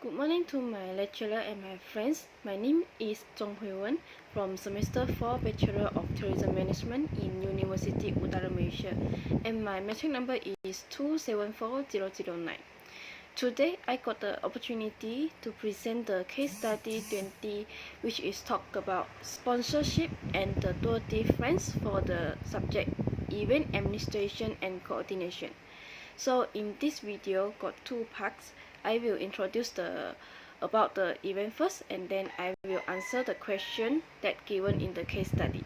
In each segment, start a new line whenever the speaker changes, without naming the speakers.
Good morning to my lecturer and my friends. My name is Chong Hui Wen from Semester 4 Bachelor of Tourism Management in University Utara Malaysia, and my metric number is 274009. Today, I got the opportunity to present the case study 20, which is talked about sponsorship and the tour difference for the subject event administration and coordination. So in this video got two parts. I will introduce about the event first, and then I will answer the question that given in the case study.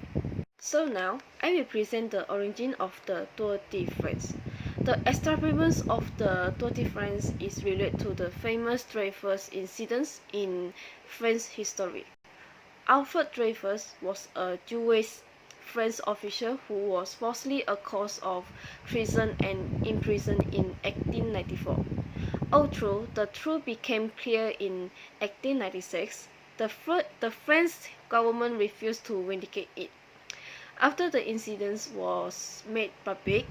So now I will present the origin of the Tour de France. The establishment of the Tour de France is related to the famous Dreyfus incidents in French history. Alfred Dreyfus was a Jewish French official who was falsely accused of treason and imprisoned in 1894. Although the truth became clear in 1896, the French government refused to vindicate it. After the incident was made public,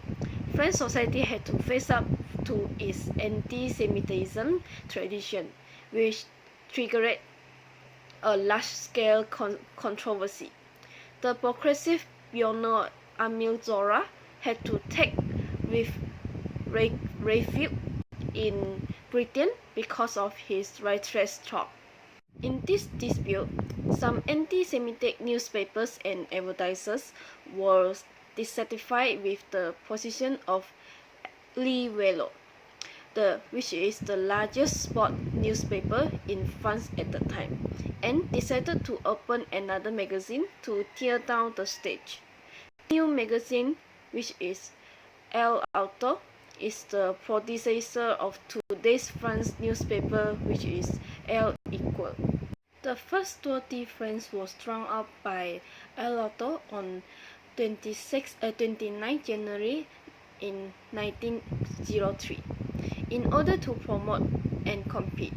French society had to face up to its anti-Semitism tradition, which triggered a large-scale controversy. The progressive pioneer Emile Zola had to take refuge in Britain because of his righteous thought. In this dispute, some anti-Semitic newspapers and advertisers were dissatisfied with the position of Le Vélo, which is the largest sport newspaper in France at the time, and decided to open another magazine to tear down the stage. The new magazine, which is El Auto, is the predecessor of today's French newspaper, which is El Equal. The first Tour de France was drawn up by El Auto on 29 January in 1903 in order to promote and compete.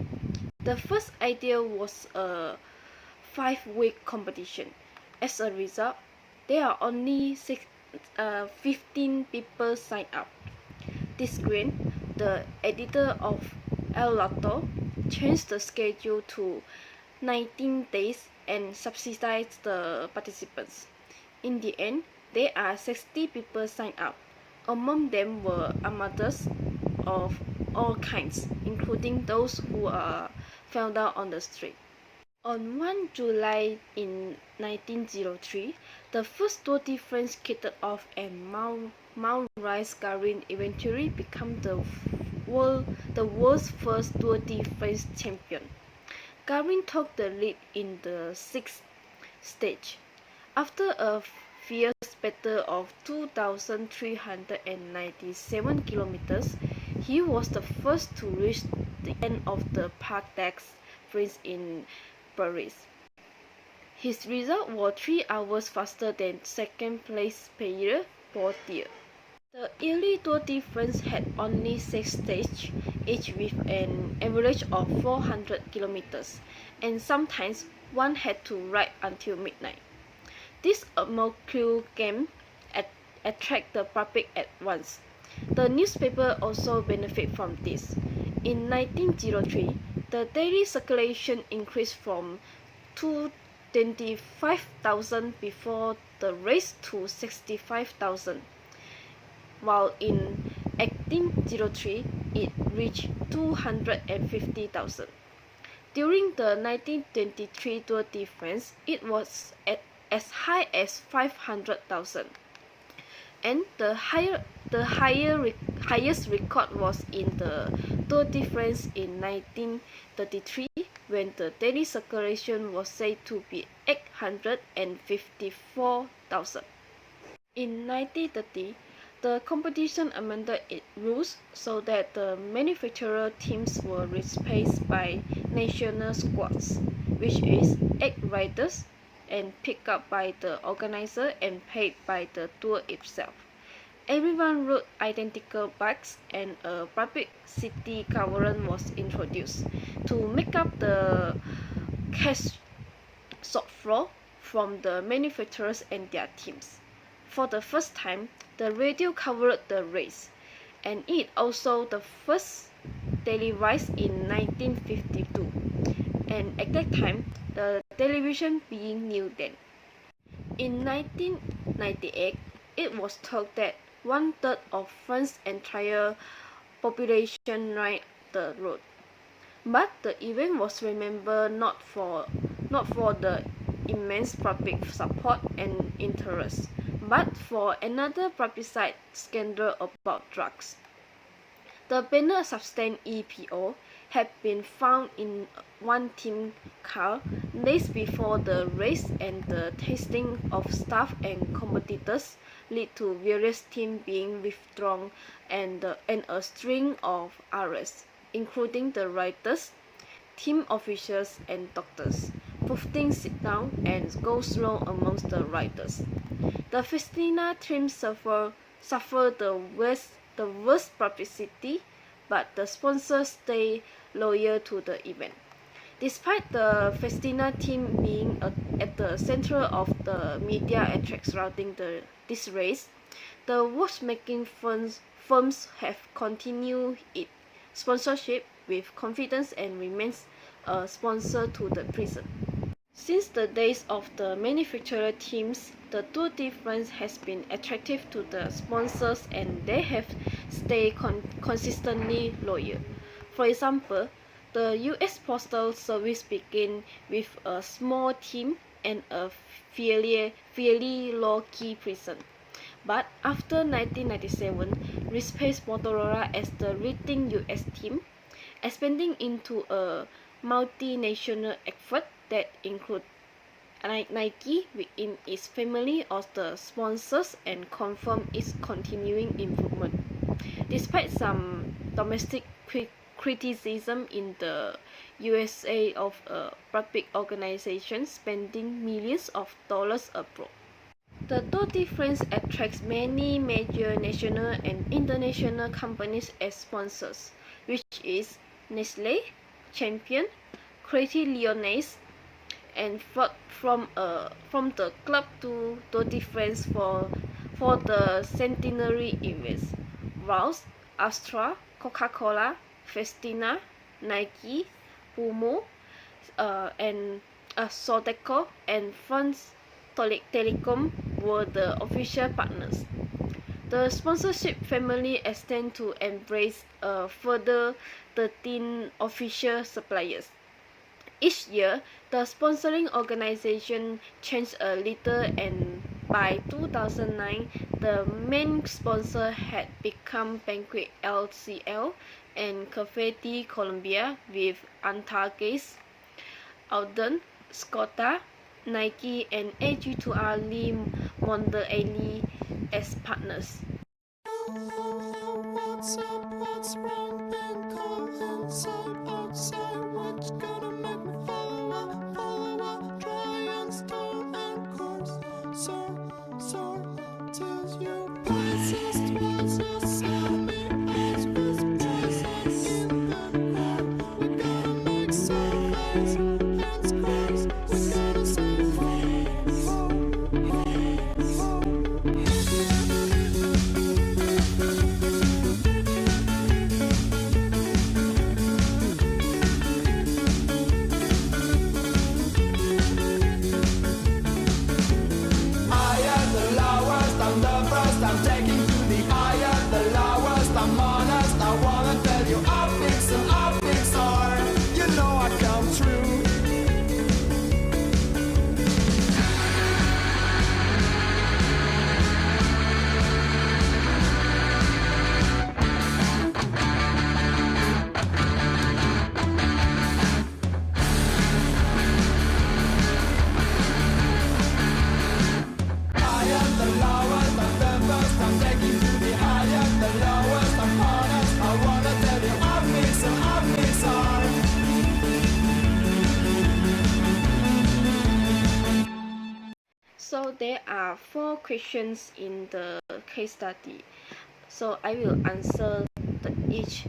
The first idea was a 5-week competition. As a result, there are only 15 people signed up. This green, the editor of El Auto, changed the schedule to 19 days and subsidized the participants. In the end, there are 60 people signed up. Among them were amateurs of all kinds, including those who found out on the street. On 1 July in 1903, the first Tour de France kicked off, and Maurice Garin eventually became the world's first Tour de France champion. Garin took the lead in the 6th stage. After a fierce battle of 2,397 kilometers, he was the first to reach the end of the Parc des Princes in Paris. His result was 3 hours faster than second-place Pierre Bourdieu. The early Tour de France had only 6 stages, each with an average of 400 kilometers, and sometimes one had to ride until midnight. This molecule game attracted the public at once. The newspaper also benefited from this. In 1903, the daily circulation increased from 25,000 before the race to 65,000, while in 1803 it reached 250,000. During the 1923 Tour de France, it was as high as 500,000, and the highest record was in the Tour de France in 1933, when the daily circulation was said to be 854,000. In 1930, the competition amended its rules so that the manufacturer teams were replaced by national squads, which is 8 riders, and picked up by the organizer and paid by the tour itself. Everyone rode identical bikes, and a publicity government was introduced to make up the cash shortfall from the manufacturers and their teams. For the first time, the radio covered the race, and it also the first televised in 1952, and at that time, the television being new then. In 1998, it was thought that one-third of France's entire population ride the road. But the event was remembered not for the immense public support and interest, but for another publicized scandal about drugs. The banner sustained EPO had been found in one team car days before the race, and the testing of staff and competitors led to various teams being withdrawn and a string of arrests, including the riders, team officials, and doctors, putting sit down and go slow amongst the riders. The Festina team suffered the worst publicity, but the sponsors stayed loyal to the event. Despite the Festina team being at the center of the media attracts surrounding this race, the watchmaking firms have continued its sponsorship with confidence and remains a sponsor to the present. Since the days of the manufacturer teams, the Tour de France has been attractive to the sponsors, and they have stayed consistently loyal. For example, the US Postal Service began with a small team and a fairly low-key presence. But after 1997, replaced Motorola as the leading US team, expanding into a multinational effort that includes Nike within its family of the sponsors, and confirm its continuing improvement. Despite some domestic criticism in the USA of a public organization spending millions of dollars abroad, the Tour de France attracts many major national and international companies as sponsors, which is Nestlé, Champion, Crédit Lyonnais, and from the club to Tour de France for the centenary events. Vals, Astra, Coca-Cola, Festina, Nike, Puma, and Sodeco and France Telecom were the official partners. The sponsorship family extends to embrace a further 13 official suppliers. Each year, the sponsoring organization changed a little, and by 2009, the main sponsor had become Banquet LCL and Café de Colombia, with Antargis, Alden, Scotta, Nike, and AG2R Le Mondiale as partners.
What's up, what's wrong, then come inside, outside, what's gonna make me follow up, try and stall and course, so, till you persist, was a selfie, eyes with presence in the crowd, we gotta make some noise, hands crossed, we gotta say
So there are 4 questions in the case study. So I will answer each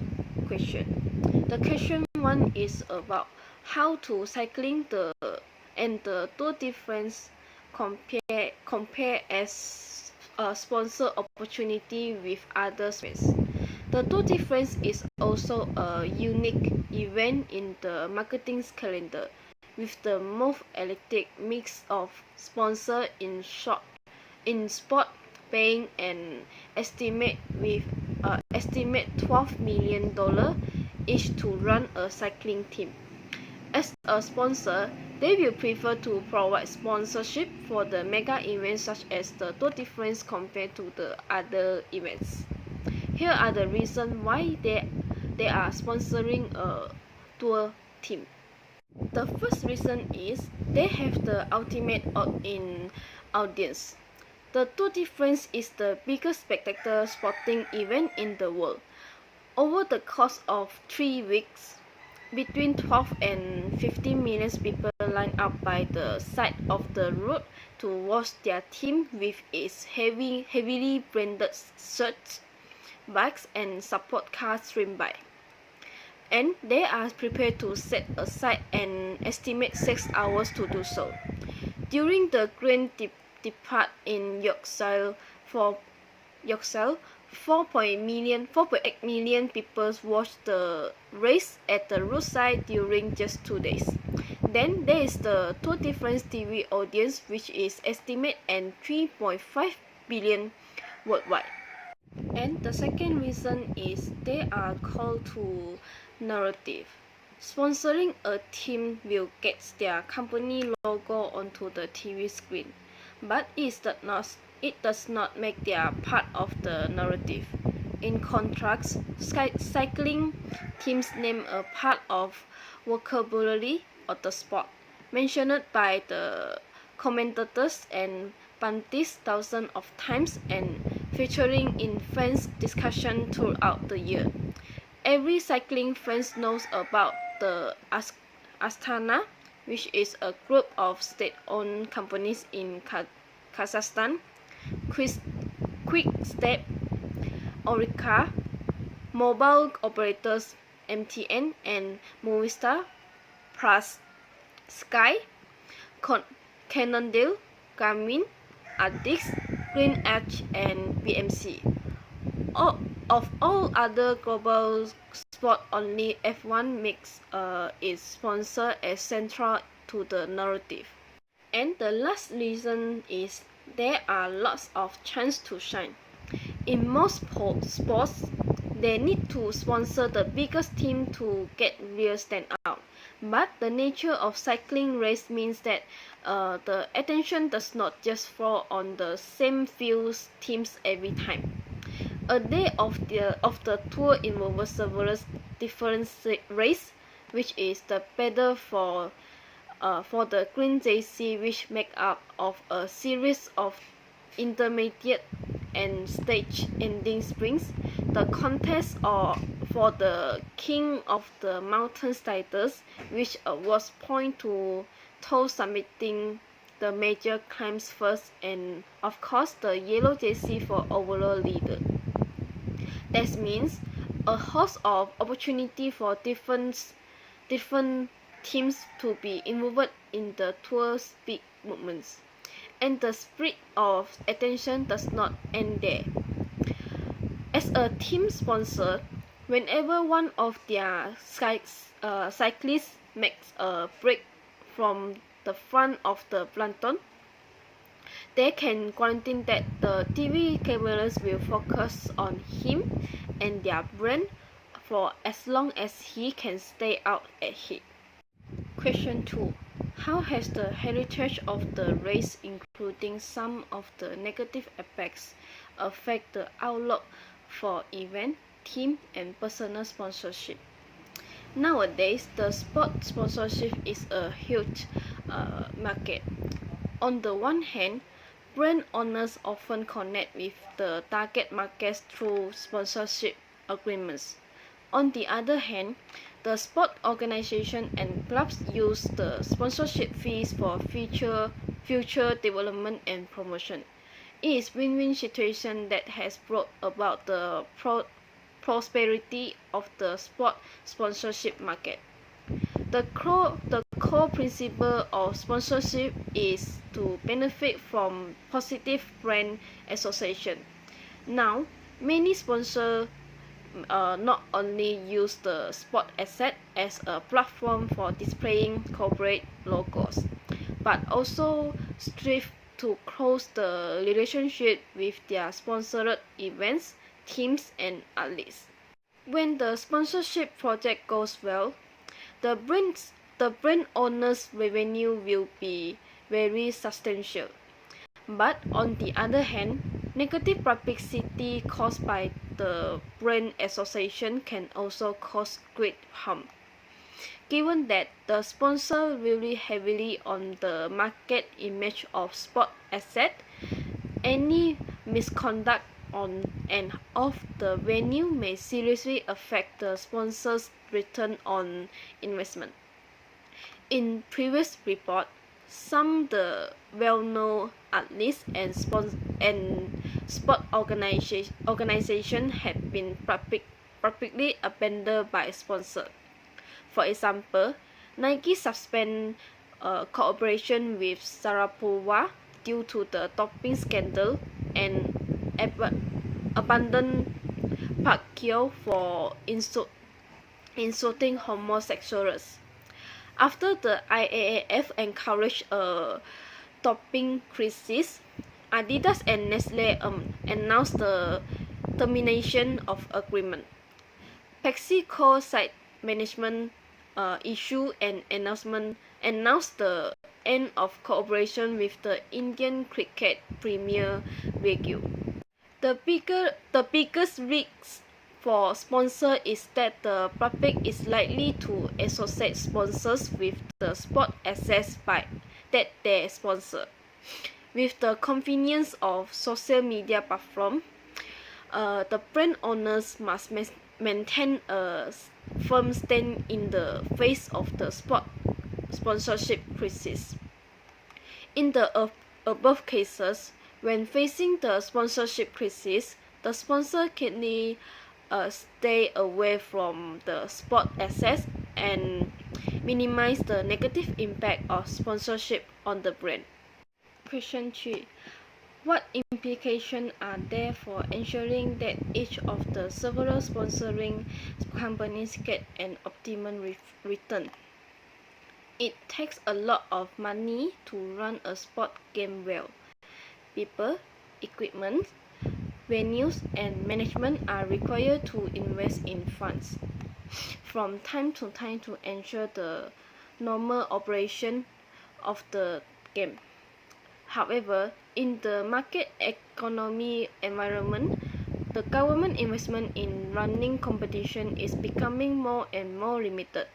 question. The question 1 is about how to cycling the Tour de France compare as a sponsor opportunity with other races. The Tour de France is also a unique event in the marketing's calendar, with the most eclectic mix of sponsors in sport paying an estimate $12 million each to run a cycling team. As a sponsor, they will prefer to provide sponsorship for the mega events such as the Tour de France compared to the other events. Here are the reasons why they are sponsoring a tour team. The first reason is they have the ultimate in audience. The Tour de France is the biggest spectacular sporting event in the world. Over the course of 3 weeks, between 12 and 15 million people line up by the side of the road to watch their team with its heavily branded shirts, bikes and support cars stream by. And they are prepared to set aside an estimated 6 hours to do so. During the Grand Depart in Yorkshire, 4.8 million people watched the race at the roadside during just 2 days. Then there is the Tour de France TV audience, which is estimated at 3.5 billion worldwide. And the second reason is they are called to narrative. Sponsoring a team will get their company logo onto the TV screen, but it does not make their part of the narrative. In contrast, cycling teams name a part of vocabulary of the sport, mentioned by the commentators and pundits thousands of times and featuring in fans' discussion throughout the year. Every cycling fan knows about the Astana, which is a group of state-owned companies in Kazakhstan, Quick-Step, Orica, mobile operators MTN and Movistar, plus Sky, Cannondale, Garmin, Adix, Green Edge and BMC. Of all other global sport, only F1 makes its sponsor as central to the narrative. And the last reason is there are lots of chance to shine. In most sports, they need to sponsor the biggest team to get real stand out. But the nature of cycling race means that the attention does not just fall on the same few teams every time. A day of the tour involves several different races, which is the battle for the Green Jersey, which make up of a series of intermediate and stage ending sprints. The contest for the King of the Mountains titles, which was point to those submitting the major climbs first, and of course the yellow jersey for overall leader. That means a host of opportunity for different teams to be involved in the tour's big movements, and the spread of attention does not end there. As a team sponsor, whenever one of their cyclists makes a break from the front of the peloton, they can guarantee that the TV cameras will focus on him and their brand for as long as he can stay out ahead. Question 2. How has the heritage of the race, including some of the negative aspects, affect the outlook for event, team, and personal sponsorship? Nowadays, the sport sponsorship is a huge market. On the one hand, brand owners often connect with the target markets through sponsorship agreements. On the other hand, the sport organization and clubs use the sponsorship fees for future development and promotion. It is a win-win situation that has brought about the prosperity of the sport sponsorship market. The core principle of sponsorship is to benefit from positive brand association. Now, many sponsors not only use the sport asset as a platform for displaying corporate logos, but also strive to close the relationship with their sponsored events, teams, and athletes. When the sponsorship project goes well, the brand owner's revenue will be very substantial. But on the other hand, negative publicity caused by the brand association can also cause great harm. Given that the sponsor really heavily on the market image of sport asset, any misconduct on and off the venue may seriously affect the sponsor's return on investment. In previous report, some the well-known athletes and sport organization have been publicly abandoned by sponsor. For example, Nike suspend cooperation with Sharapova due to the doping scandal and abandoned Pacquiao for insulting homosexuals. After the IAAF encouraged a doping crisis, Adidas and Nestle announced the termination of agreement. PepsiCo site management issued an announced the end of cooperation with the Indian Cricket Premier League. The biggest risk for sponsor is that the public is likely to associate sponsors with the sport assets that they sponsor. With the convenience of social media platform, the brand owners must maintain a firm stand in the face of the sponsorship crisis. In the above cases, when facing the sponsorship crisis, the sponsor can stay away from the sport assets and minimize the negative impact of sponsorship on the brand. Question 3. What implications are there for ensuring that each of the several sponsoring companies get an optimum return? It takes a lot of money to run a sport game well. People, equipment, venues, and management are required to invest in funds from time to time to ensure the normal operation of the game. However, in the market economy environment, the government investment in running competition is becoming more and more limited,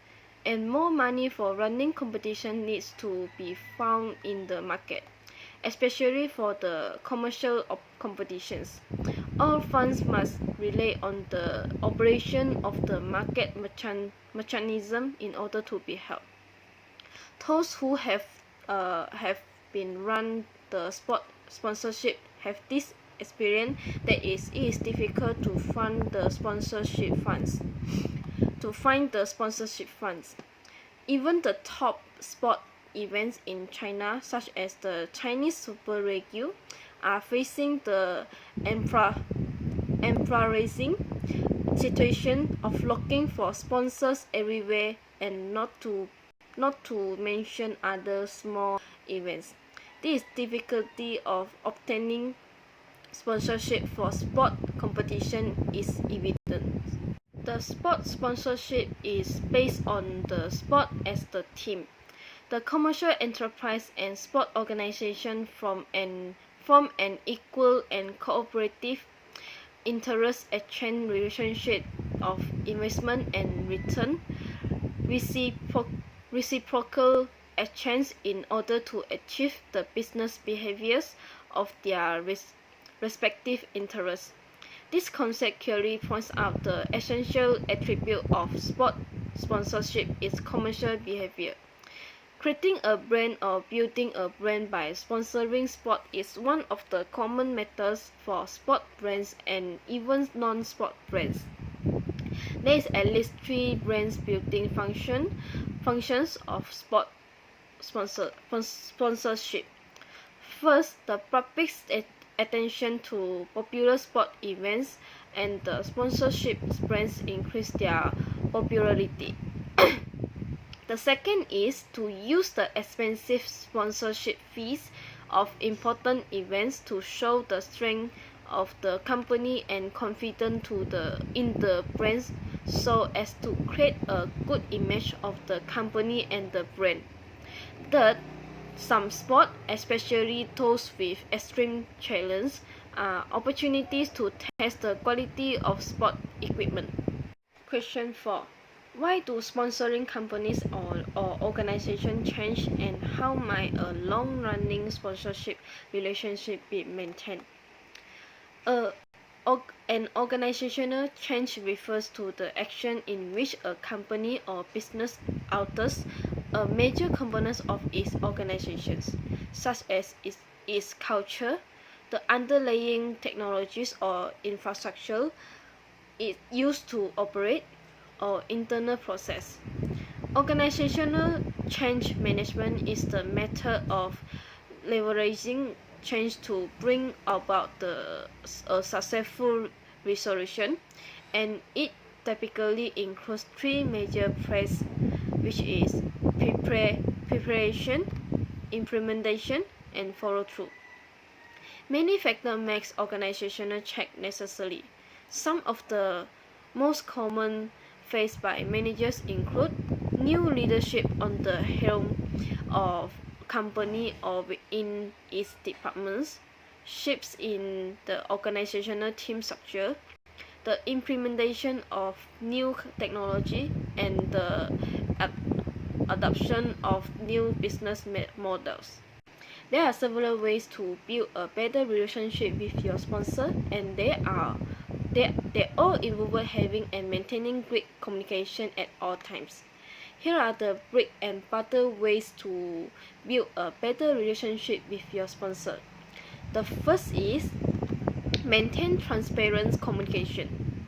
and more money for running competition needs to be found in the market, especially for the commercial competitions. All funds must rely on the operation of the market mechanism in order to be held. Those who have been run the sport sponsorship have this experience that it is difficult to find the sponsorship funds. Even the top sport events in China, such as the Chinese Super League, are facing the embarrassing situation of looking for sponsors everywhere, and not to mention other small events. This difficulty of obtaining sponsorship for sport competition is evident. The sport sponsorship is based on the sport as the theme. The commercial enterprise and sport organization form an equal and cooperative interest exchange relationship of investment and return, reciprocal exchange in order to achieve the business behaviors of their respective interests. This concept clearly points out the essential attribute of sport sponsorship is commercial behavior. Creating a brand or building a brand by sponsoring sport is one of the common methods for sport brands and even non-sport brands. There is at least 3 brand building functions of sport sponsorship. First, the public's attention to popular sport events and the sponsorship brands increase their popularity. The second is to use the expensive sponsorship fees of important events to show the strength of the company and confidence in the brands so as to create a good image of the company and the brand. Third, some sport, especially those with extreme challenge, are opportunities to test the quality of sport equipment. Question 4. Why do sponsoring companies or organizations change, and how might a long-running sponsorship relationship be maintained? An organizational change refers to the action in which a company or business alters a major component of its organization, such as its culture, the underlying technologies or infrastructure it used to operate, or internal process. Organizational change management is the method of leveraging change to bring about a successful resolution, and it typically includes three major phases, which is preparation, implementation, and follow-through. Many factors make organizational change necessary. Some of the most common faced by managers include new leadership on the helm of company or within its departments, shifts in the organizational team structure, the implementation of new technology, and the adoption of new business models. There are several ways to build a better relationship with your sponsor, and they all involve having and maintaining great communication at all times. Here are the bread and butter ways to build a better relationship with your sponsor. The first is maintain transparent communication.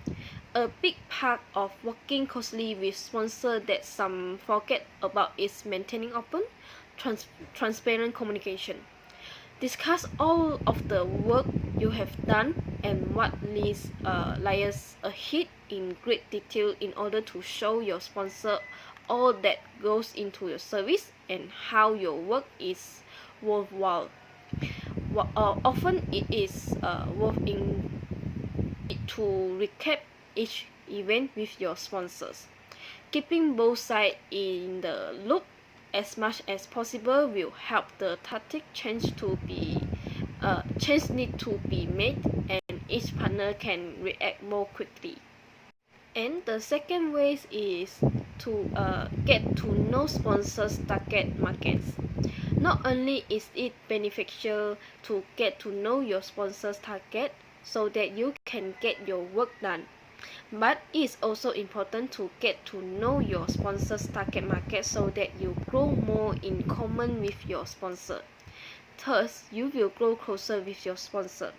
A big part of working closely with sponsors that some forget about is maintaining open, transparent communication. Discuss all of the work you have done and what lies ahead in great detail in order to show your sponsor all that goes into your service and how your work is worthwhile. Often it is worth it to recap each event with your sponsors. Keeping both sides in the loop as much as possible will help the tactic change need to be made, and each partner can react more quickly. And the second way is to get to know sponsors' target markets. Not only is it beneficial to get to know your sponsor's target so that you can get your work done, but it's also important to get to know your sponsor's target market so that you grow more in common with your sponsor. Thus, you will grow closer with your sponsor.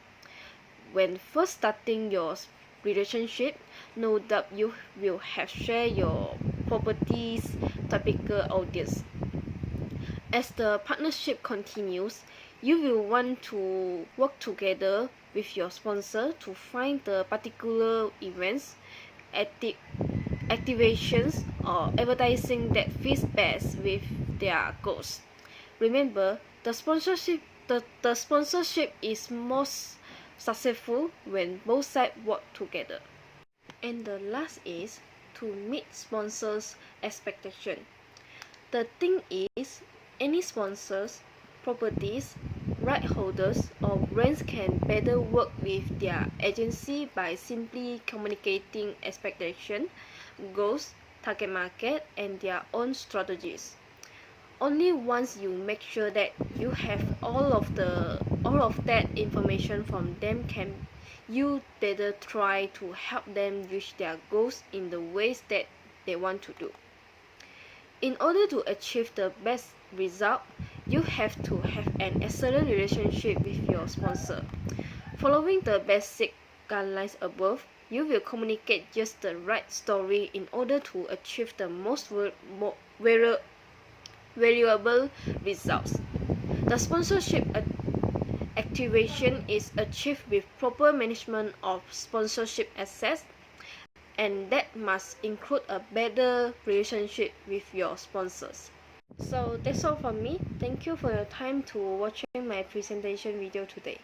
When first starting your relationship, no doubt you will have shared your property's typical audience. As the partnership continues, you will want to work together with your sponsor to find the particular events, activations, or advertising that fits best with their goals. Remember, the sponsorship is most successful when both sides work together. And the last is to meet sponsors' expectation. The thing is, any sponsors, properties, right holders, or brands can better work with their agency by simply communicating expectation, goals, target market, and their own strategies. Only once you make sure that you have all of that information from them can you better try to help them reach their goals in the ways that they want to do. In order to achieve the best result, you have to have an excellent relationship with your sponsor. Following the basic guidelines above, you will communicate just the right story in order to achieve the most valuable results. The sponsorship activation is achieved with proper management of sponsorship assets, and that must include a better relationship with your sponsors. So that's all from me. Thank you for your time to watching my presentation video today.